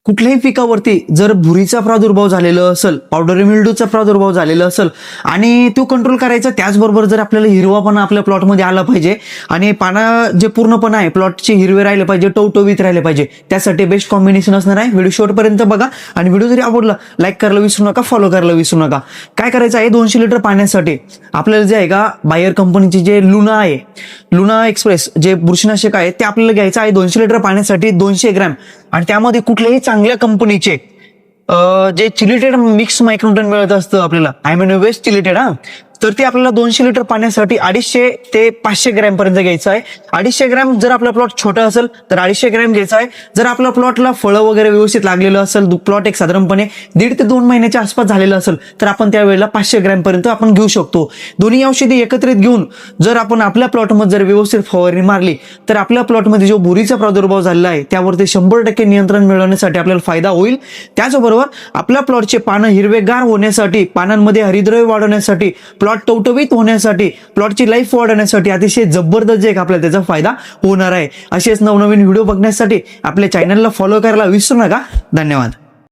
कुठल्याही पिकावरती जर भुरीचा प्रादुर्भाव झालेला असेल, पावडरी मिल्ड्यूचा प्रादुर्भाव झालेला असेल आणि तो कंट्रोल करायचा, त्याचबरोबर जर आपल्याला हिरवापणा आपल्या प्लॉटमध्ये आला पाहिजे आणि पानं जे पूर्णपणे आहे प्लॉटचे हिरवे राहिले पाहिजे, टवटवीत राहिले पाहिजे, त्यासाठी बेस्ट कॉम्बिनेशन असणार आहे. व्हिडिओ शेवटपर्यंत बघा आणि व्हिडिओ जरी आवडला लाईक करायला विसरू नका, फॉलो करायला विसरू नका. काय करायचं आहे, 200 लिटर पाण्यासाठी आपल्याला जे आहे का बायर कंपनीची जे लुना आहे, लुना एक्सप्रेस जे बुरशीनाशक आहे ते आपल्याला घ्यायचं आहे 200 लिटर पाण्यासाठी 200 ग्रॅम. आणि त्यामध्ये कुठल्याही चांगल्या कंपनीचे जे चिलिटेड मिक्स मायक्रोन्यूट्रन मिळत असतं आपल्याला, ॲमिनो बेस्ड चिलिटेड, तर ते आपल्याला 200 लिटर पाण्यासाठी 250 ते 500 ग्रॅम पर्यंत घ्यायचं आहे. 250 ग्रॅम जर आपला प्लॉट छोटा असेल तर 250 ग्रॅम घ्यायचा आहे. जर आपल्या प्लॉटला फळं वगैरे व्यवस्थित लागलेलं असेल, प्लॉट एक साधारणपणे 1.5 ते 2 महिन्याच्या आसपास झालेलं असेल तर आपण त्यावेळेला 500 ग्रॅम पर्यंत आपण घेऊ शकतो. दोन्ही औषधी एकत्रित घेऊन जर आपण आपल्या प्लॉटमध्ये जर व्यवस्थित फवारणी मारली तर आपल्या प्लॉटमध्ये जो बुरीचा प्रादुर्भाव झालेला आहे त्यावरती 100% नियंत्रण मिळवण्यासाठी आपल्याला फायदा होईल. त्याचबरोबर आपल्या प्लॉटचे पानं हिरवेगार होण्यासाठी, पानांमध्ये हरितद्रव्य वाढवण्यासाठी, प्लॉट टवटवीत होण्यासाठी, प्लॉटची लाईफ वाढवण्यासाठी अतिशय जबरदस्त एक आपल्याला त्याचा फायदा होणार आहे. असेच नवनवीन व्हिडिओ बघण्यासाठी आपल्या चॅनलला फॉलो करायला विसरू नका. धन्यवाद.